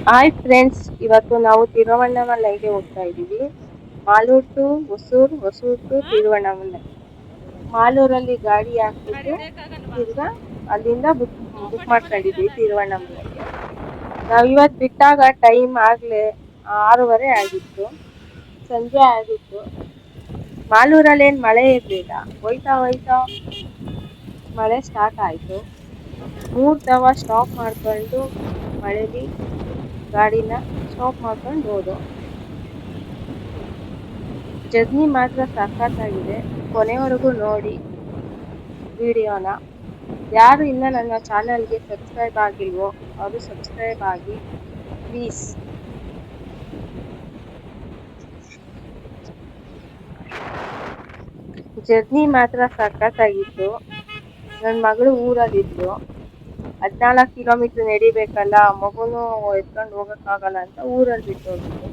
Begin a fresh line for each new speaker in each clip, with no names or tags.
Hi friends, ಇವತ್ತು ನಾವು ತಿರುವಣ್ಣಾಮಲೈಗೆ ಹೋಗ್ತಾ ಇದ್ದೀವಿ. Malur to Hosur, Hosur to Tiruvannamalai. ಮಾಲೂರಲ್ಲಿ ಗಾಡಿ ಹಾಕ್ಬಿಟ್ಟು ತಿರ್ಗಾ ಅಲ್ಲಿಂದ ಬುಕ್ ಮಾಡ್ಕೊಂಡಿದ್ವಿ ತಿರುವಣ್ಣಾಮಲೈಗೆ. ನಾವು ಇವತ್ತು ಬಿಟ್ಟಾಗ ಟೈಮ್ ಆಗಲೇ 6:30 ಆಗಿತ್ತು, ಸಂಜೆ ಆಗಿತ್ತು. ಮಾಲೂರಲ್ಲಿ ಏನು ಮಳೆ ಇರಲಿಲ್ಲ. ಹೋಯ್ತಾ ಹೋಯ್ತಾ ಮಳೆ ಸ್ಟಾರ್ಟ್ ಆಯಿತು. 3 ತವ ಸ್ಟಾಪ್ ಮಾಡ್ಕೊಂಡು ಮಳೇಲಿ ಗಾಡಿನ ಸ್ಟಾಪ್ ಮಾಡ್ಕೊಂಡು ಹೋದೋ. ಜರ್ನಿ ಮಾತ್ರ ಸಖತ್ತಾಗಿದೆ. ಕೊನೆವರೆಗೂ ನೋಡಿ ವಿಡಿಯೋನ. ಯಾರು ಇನ್ನೂ ನನ್ನ ಚಾನಲ್ಗೆ ಸಬ್ಸ್ಕ್ರೈಬ್ ಆಗಿಲ್ವೋ ಅವರು ಸಬ್ಸ್ಕ್ರೈಬ್ ಆಗಿ ಪ್ಲೀಸ್. ಜರ್ನಿ ಮಾತ್ರ ಸಖತ್ತಾಗಿತ್ತು. ನನ್ನ ಮಗಳು ಊರಲ್ಲಿದ್ಲು. 14 ಕಿಲೋಮೀಟರ್ ನಡಿಬೇಕಲ್ಲ, ಮಗುನೂ ಎತ್ಕೊಂಡು ಹೋಗೋಕ್ಕಾಗಲ್ಲ ಅಂತ ಊರಲ್ಲಿ ಬಿಟ್ಟೋಗಿದ್ದು.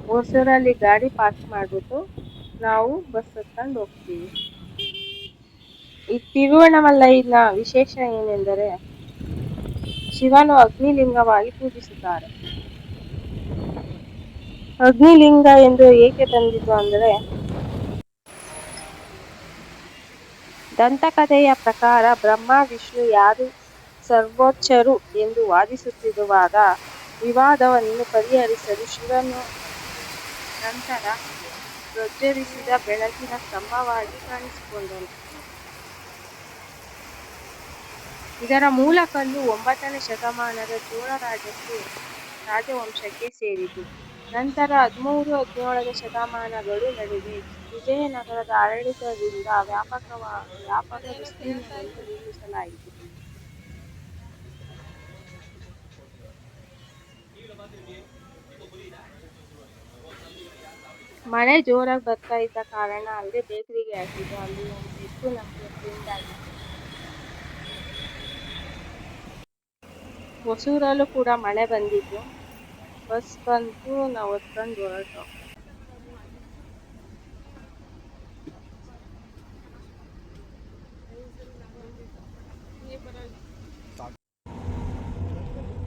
ಹೊಸೂರಲ್ಲಿ ಗಾಡಿ ಪಾರ್ಕ್ ಮಾಡಿಬಿಟ್ಟು ನಾವು ಬಸ್ ಹತ್ಕೊಂಡು ಹೋಗ್ತೀವಿ. ಈ ತಿರುವಣ್ಣಾಮಲೈನ ವಿಶೇಷ ಏನೆಂದರೆ ಶಿವನು ಅಗ್ನಿಲಿಂಗವಾಗಿ ಪೂಜಿಸುತ್ತಾರೆ. ಅಗ್ನಿಲಿಂಗ ಎಂದು ಏಕೆ ಬಂದಿತು ಅಂದರೆ, ದಂತಕಥೆಯ ಪ್ರಕಾರ ಬ್ರಹ್ಮ ವಿಷ್ಣು ಯಾರು ಸರ್ವೋಚ್ಚರು ಎಂದು ವಾದಿಸುತ್ತಿರುವಾಗ ವಿವಾದವನ್ನು ಪರಿಹರಿಸಲು ಶಿವನು ನಂತರ ಪ್ರಜ್ವಲಿಸಿದ ಬೆಳಕಿನ ಸ್ತಂಭವಾಗಿ ಕಾಣಿಸಿಕೊಂಡನು. ಇದರ ಮೂಲ ಕಲ್ಲು 9ನೇ ಶತಮಾನದ ಚೋಳ ರಾಜವಂಶಕ್ಕೆ ಸೇರಿತು. ನಂತರ 13-17ನೇ ಶತಮಾನಗಳ ನಡುವೆ ವಿಜಯನಗರದ ಆಡಳಿತದಿಂದ ವ್ಯಾಪಕ ವಿಸ್ತೀರ್ಣದಲ್ಲಿ ನಿರ್ಮಿಸಲಾಯಿತು. ಮಳೆ ಜೋರಾಗಿ ಬರ್ತಾ ಇದ್ದ ಕಾರಣ ಅಲ್ಲೇ ಬೇಕರಿಗೆ ಹಾಕಿದ್ದು. ಅಲ್ಲಿ ಒಂದು ಎತ್ತು ನಮಗೆ ಫ್ರೆಂಡ್ ಆಗಿತ್ತು. ಹೊಸೂರಲ್ಲೂ ಕೂಡ ಮಳೆ ಬಂದಿತ್ತು. ಬಸ್ ಬಂತು, ನಾವು ಹೊತ್ಕೊಂಡು ಹೊರಟು.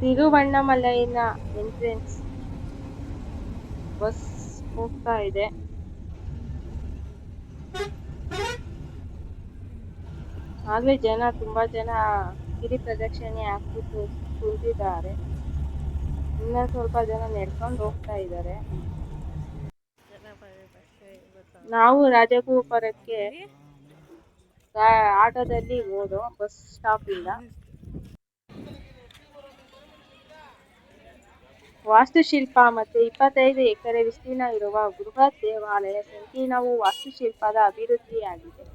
ತಿರುವಣ್ಣಾಮಲೈನ ಎಂಟ್ರೆನ್ಸ್ ಬಸ್ ಹೋಗ್ತಾ ಇದೆ. ಆಗಲೇ ತುಂಬಾ ಜನ ಗಿರಿ ಪ್ರದಕ್ಷಿಣೆ ಹಾಕ್ಬಿಟ್ಟು ಕುಂತಿದ್ದಾರೆ. ಇನ್ನ ಸ್ವಲ್ಪ ಜನ ನಡ್ಕೊಂಡು ಹೋಗ್ತಾ ಇದ್ದಾರೆ. ನಾವು ರಾಜಗೋಪುರಕ್ಕೆ ಆಟೋದಲ್ಲಿ ಹೋದೋ ಬಸ್ ಸ್ಟಾಪಿಂದ. ವಾಸ್ತುಶಿಲ್ಪ ಮತ್ತು 25 ಎಕರೆ ವಿಸ್ತೀರ್ಣ ಇರುವ ಬೃಹತ್ ದೇವಾಲಯ ಸಂಕೀರ್ಣವು ವಾಸ್ತುಶಿಲ್ಪದ ಅಭಿವೃದ್ಧಿಯಾಗಿದೆ.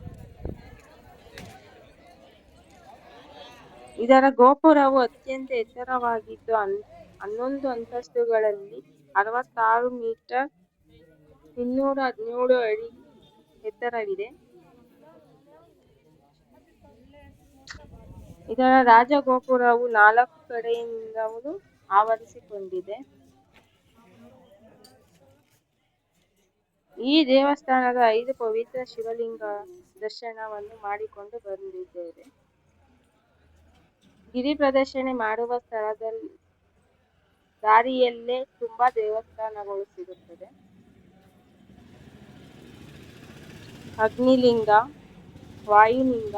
ಇದರ ಗೋಪುರವು ಅತ್ಯಂತ ಎತ್ತರವಾಗಿದ್ದು 11 ಅಂತಸ್ತುಗಳಲ್ಲಿ 66 ಮೀಟರ್ 217 ಅಡಿ ಎತ್ತರವಿದೆ. ಇದರ ರಾಜಗೋಪುರವು 4 ಕಡೆಯಿಂದಲೂ ಆವರಿಸಿಕೊಂಡಿದೆ. ಈ ದೇವಸ್ಥಾನದ 5 ಪವಿತ್ರ ಶಿವಲಿಂಗ ದರ್ಶನವನ್ನು ಮಾಡಿಕೊಂಡು ಬಂದಿದ್ದೇವೆ. ಗಿರಿ ಪ್ರದಕ್ಷಿಣೆ ಮಾಡುವ ಸ್ಥಳದಲ್ಲಿ ದಾರಿಯಲ್ಲೇ ತುಂಬಾ ದೇವಸ್ಥಾನಗಳು ಸಿಗುತ್ತದೆ. ಅಗ್ನಿಲಿಂಗ, ವಾಯುಲಿಂಗ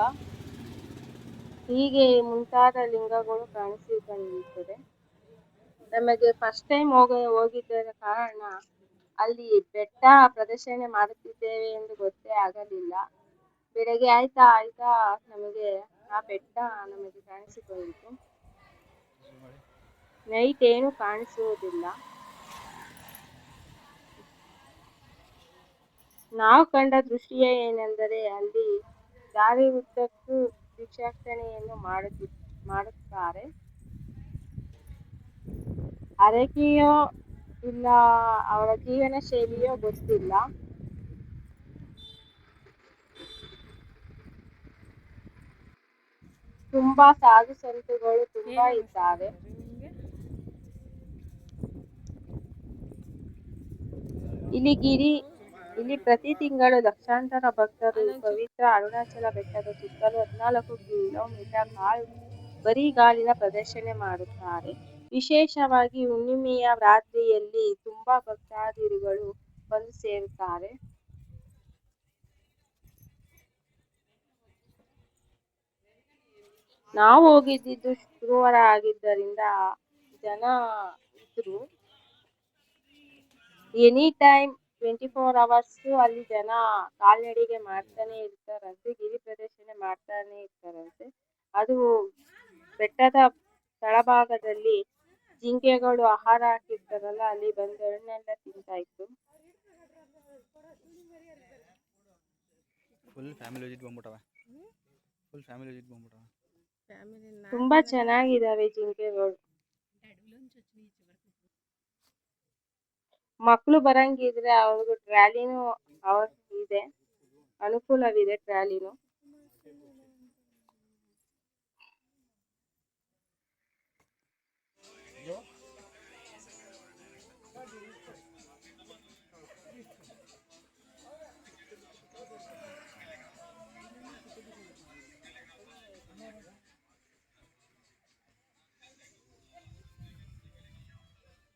ಹೀಗೆ ಮುಂತಾದ ಲಿಂಗಗಳು ಕಾಣಿಸಿಕೊಳ್ಳುತ್ತದೆ. ನಮಗೆ ಫಸ್ಟ್ ಟೈಮ್ ಹೋಗಿದ್ದರ ಕಾರಣ ಅಲ್ಲಿ ಬೆಟ್ಟ ಪ್ರದಕ್ಷಿಣೆ ಮಾಡುತ್ತಿದ್ದೇವೆ ಎಂದು ಗೊತ್ತೇ ಆಗಲಿಲ್ಲ. ಬೆಳಗ್ಗೆ ಆಯ್ತಾ ನಮಗೆ ಆ ಬೆಟ್ಟ ನಮಗೆ ಕಾಣಿಸಿಕೊಂಡಿತು. ನೈಟ್ ಏನು ಕಾಣಿಸುವುದಿಲ್ಲ. ನಾವು ಕಂಡ ದೃಶ್ಯ ಏನೆಂದರೆ, ಅಲ್ಲಿ ದಾರಿ ಉದ್ದಕ್ಕೂ ಭಿಕ್ಷಾಟನೆಯನ್ನು ಮಾಡುತ್ತಾರೆ. ಹರಕೆಯೋ ಇಲ್ಲ ಅವರ ಜೀವನ ಶೈಲಿಯೋ ಗೊತ್ತಿಲ್ಲ. ತುಂಬಾ ಸಾಧು ಸಂತುಗಳು ತುಂಬಾ ಇದ್ದಾರೆ. ಇಲ್ಲಿ ಪ್ರತಿ ತಿಂಗಳು ಲಕ್ಷಾಂತರ ಭಕ್ತರು ಪವಿತ್ರ ಅರುಣಾಚಲ ಬೆಟ್ಟದ ಸುತ್ತಲೂ 14 ಕಿಲೋಮೀಟರ್ ಕಾಲ್ ಬರಿಗಾಲಿನ ಪ್ರದರ್ಶನ ಮಾಡುತ್ತಾರೆ. ವಿಶೇಷವಾಗಿ ಹುಣ್ಣಿಮೆಯ ರಾತ್ರಿಯಲ್ಲಿ ತುಂಬಾ ಭಕ್ತಾದಿಗಳು ಬಂದು ಸೇರುತ್ತಾರೆ. ನಾವು ಹೋಗಿದ್ದಿದ್ದು ಶುಕ್ರವಾರ ಆಗಿದ್ದರಿಂದ ಜನ ಇದ್ರು. ಎನಿ ಟೈಮ್ 24 hours ಅಲ್ಲಿ ಜನ ಕಾಲ್ನಡಿಗೆ ಮಾಡ್ತಾನೆ ಇರ್ತಾರಂತೆ, ಗಿರಿ ಪ್ರದಕ್ಷಿಣೆ ಮಾಡ್ತಾನೆ ಇರ್ತಾರಂತೆ. ಅದು ಬೆಟ್ಟದ ತಳಭಾಗದಲ್ಲಿ ಜಿಂಕೆಗಳು ಆಹಾರ ಹಾಕಿರ್ತಾರಲ್ಲ, ಅಲ್ಲಿ ಬಂದು ಹಣ್ಣೆಲ್ಲ ತಿಂತಾ ಇತ್ತು. ತುಂಬಾ ಚೆನ್ನಾಗಿದಾವೆ ಜಿಂಕೆಗಳು. ಮಕ್ಳು ಬರಂಗಿದ್ರೆ ಅವ್ರಿಗೂ ಟ್ರಾಲಿನೂ ಇದೆ, ಅನುಕೂಲವಿದೆ ಟ್ರಾಲಿನೂ.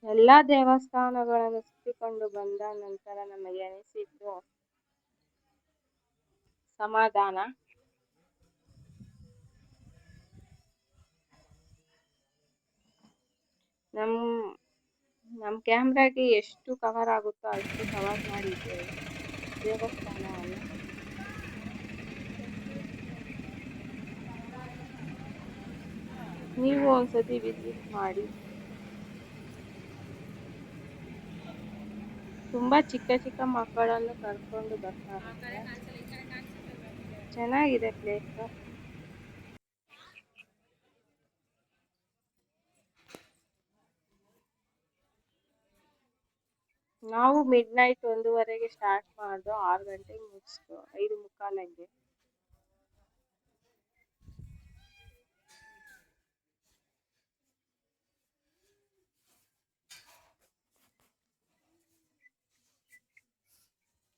ಎಲ್ಲಾ ದೇವಸ್ಥಾನಗಳನ್ನು ಸುತ್ತಿಕೊಂಡು ಬಂದ ನಂತರ ನಮಗೆ ಅನಿಸಿದ್ದು ಸಮಾಧಾನ. ನಮ್ ಕ್ಯಾಮ್ರಾಗೆ ಎಷ್ಟು ಕವರ್ ಆಗುತ್ತೋ ಅಷ್ಟು ಕವರ್ ಮಾಡಿದ್ದೇವೆ ದೇವಸ್ಥಾನವನ್ನು. ನೀವು ಒಂದ್ಸತಿ ವಿಸಿಟ್ ಮಾಡಿ. ತುಂಬಾ ಚಿಕ್ಕ ಚಿಕ್ಕ ಮಕ್ಕಳನ್ನು ಕರ್ಕೊಂಡು ಬರ್ತಾರೆ. ಚೆನ್ನಾಗಿದೆ ಪ್ಲೇಸ್. ನಾವು ಮಿಡ್ನೈಟ್ 1:30ಗೆ ಸ್ಟಾರ್ಟ್ ಮಾಡ್ದು, 6 ಗಂಟೆಗೆ ಮುಗಿಸ್ತು, 5:45.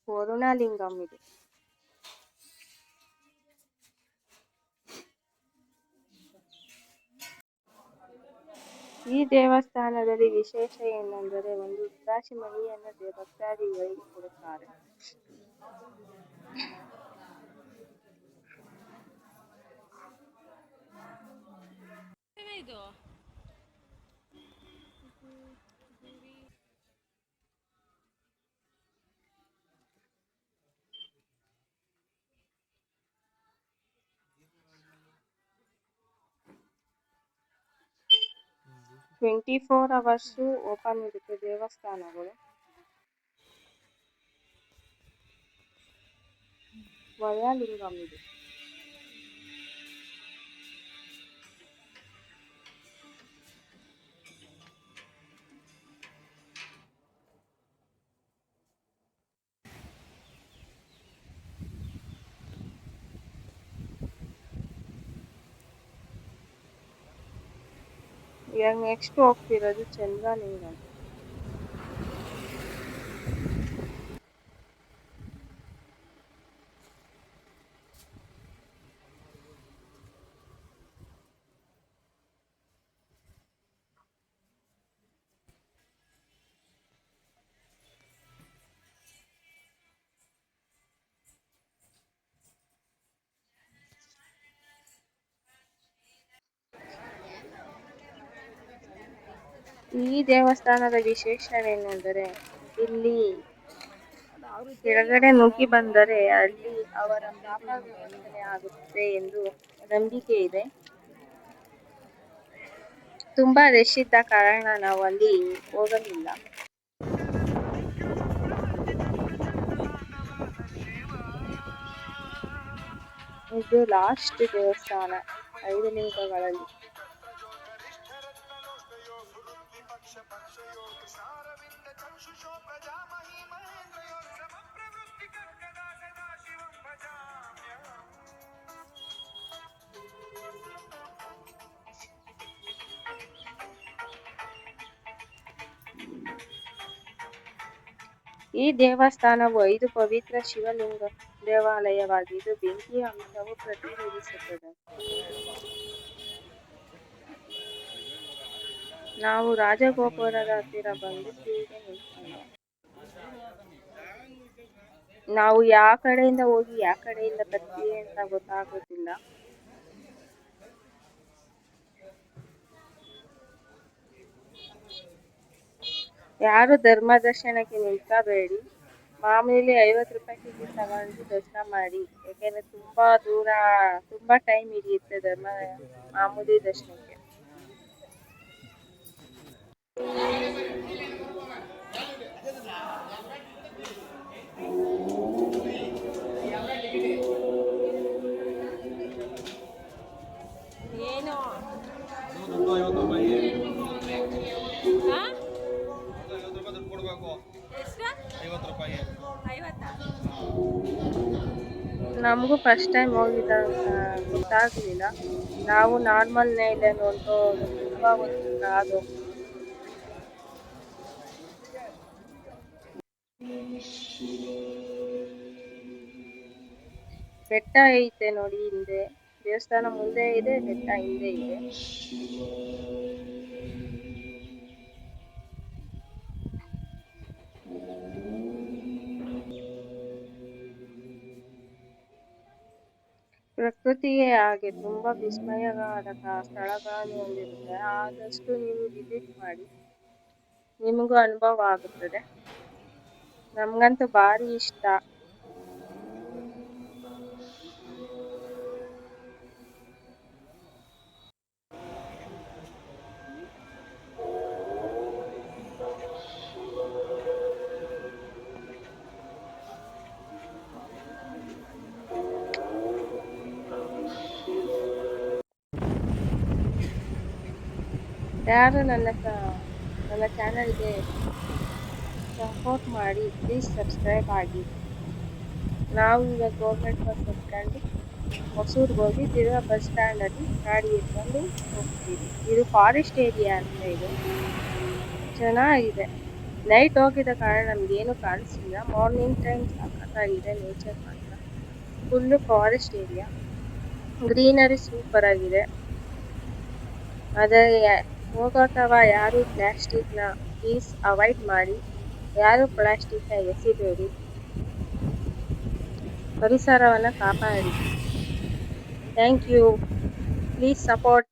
ವರುಣಲಿಂಗಂ ಇದು. ಈ ದೇವಸ್ಥಾನದಲ್ಲಿ ವಿಶೇಷ ಏನೆಂದರೆ ಒಂದು ರುದ್ರಾಕ್ಷಿ ಮಣಿಯನ್ನು ಭಕ್ತಾದಿಗಳಿಗೆ ಕೊಡುತ್ತಾರೆ. ಟ್ವೆಂಟಿ 24 hours ಓಪನ್ ಇರುತ್ತೆ ದೇವಸ್ಥಾನಗಳು. ವರುಣಲಿಂಗಂ ಇದು. ಇವಾಗ ನೆಕ್ಸ್ಟ್ ಹೋಗ್ತಿರೋದು ಚಂದ್ರಲಿಂಗಂ. ಈ ದೇವಸ್ಥಾನದ ವಿಶೇಷವೇನೆಂದರೆ ಇಲ್ಲಿ ಕೆಳಗಡೆ ನುಗ್ಗಿ ಬಂದರೆ ಅಲ್ಲಿ ಅವರ ಪಾಪ ವಿಮೋಚನೆ ಆಗುತ್ತೆ ಎಂದು ನಂಬಿಕೆ ಇದೆ. ತುಂಬಾ ರಶ್ ಇದ್ದ ಕಾರಣ ನಾವು ಅಲ್ಲಿ ಹೋಗಲಿಲ್ಲ. ಇದು ಲಾಸ್ಟ್ ದೇವಸ್ಥಾನ 5 ಲಿಂಗಗಳಲ್ಲಿ. ಈ ದೇವಸ್ಥಾನವು 5 ಪವಿತ್ರ ಶಿವಲಿಂಗ ದೇವಾಲಯವಾಗಿದ್ದು ಬೆಂಕಿಯ ಅಂಶವು ಪ್ರತಿನಿಧಿಸುತ್ತದೆ. ನಾವು ರಾಜಗೋಪುರದ ಹತ್ತಿರ ಬಂದು ಕ್ಯೂಗೆ ನಿಂತ್ಕೊಂಡೆ. ನಾವು ಯಾವ ಕಡೆಯಿಂದ ಹೋಗಿ ಯಾವ ಕಡೆಯಿಂದ ಬರ್ತೀವಿ ಅಂತ ಗೊತ್ತಾಗೋದಿಲ್ಲ. ಯಾರು ಧರ್ಮ ದರ್ಶನಕ್ಕೆ ನಿಂತ್ಕೋಬೇಡಿ. ಮಾಮೂಲಿ 50 ರೂಪಾಯಿ ಟಿಕೆಟ್ ತಗೊಂಡು ದರ್ಶನ ಮಾಡಿ. ಯಾಕೆಂದ್ರೆ ತುಂಬಾ ದೂರ, ತುಂಬಾ ಟೈಮ್ ಹಿಡಿಯುತ್ತೆ ಮಾಮೂಲಿ ದರ್ಶನಕ್ಕೆ.
ಏನು
ನಮಗೂ ಫಸ್ಟ್ ಟೈಮ್ ಹೋಗಿದ್ದಾಗ ಗೊತ್ತಾಗ್ಲಿಲ್ಲ. ನಾವು ನಾರ್ಮಲ್ ನೇಲೆ ನೋಡ್ಕೊಂಡು ತುಂಬಾ ಹೊತ್ತು ಕಾದು ಬೆಟ್ಟ ಐತೆ ನೋಡಿ ಹಿಂದೆ. ದೇವಸ್ಥಾನ ಮುಂದೆ ಇದೆ, ಬೆಟ್ಟ ಹಿಂದೆ ಇದೆ. ಪ್ರಕೃತಿಯೇ ಹಾಗೆ ತುಂಬಾ ವಿಸ್ಮಯವಾದ ಸ್ಥಳಗಳನ್ನು ಹೊಂದಿರುತ್ತೆ. ಆದಷ್ಟು ನೀವು ವಿಸಿಟ್ ಮಾಡಿ, ನಿಮಗೂ ಅನುಭವ ಆಗುತ್ತದೆ. ನಮ್ಗಂತೂ ಭಾರಿ ಇಷ್ಟ. ಯಾರು ನನ್ನ ಚಾನಲ್ಗೆ ಸಪೋರ್ಟ್ ಮಾಡಿ, ಪ್ಲೀಸ್ ಸಬ್ಸ್ಕ್ರೈಬ್ ಆಗಿ. ನಾವು ಈಗ ಗೌರ್ಮೆಂಟ್ ಬಸ್ ಹತ್ಕೊಂಡು ಹೊಸೂರ್ಗೆ ಹೋಗಿ ತಿರ್ಗಾ ಬಸ್ ಸ್ಟ್ಯಾಂಡಲ್ಲಿ ಗಾಡಿ ಎತ್ಕೊಂಡು ಹೋಗ್ತೀವಿ. ಇದು ಫಾರೆಸ್ಟ್ ಏರಿಯಾ ಅಂತ ಇದೆ, ಚೆನ್ನಾಗಿದೆ. ನೈಟ್ ಹೋಗಿದ ಕಾರಣ ನಮಗೇನು ಕಾಣಿಸ್ತಿಲ್ಲ. ಮಾರ್ನಿಂಗ್ ಟೈಮ್ ಸಖತ್ತಾಗಿದೆ ನೇಚರ್ ಮಾತ್ರ. Full forest area, greenery super ಆಗಿದೆ. ಆದರೆ ಹೋಗೋತವ ಯಾರು ಪ್ಲಾಸ್ಟಿಕ್ನ ಪ್ಲೀಸ್ ಅವಾಯ್ಡ್ ಮಾಡಿ. ಯಾರು ಪ್ಲಾಸ್ಟಿಕ್ನ ಎಸಿಬೇಡಿ, ಪರಿಸರವನ್ನು ಕಾಪಾಡಿ. Thank you. Please support.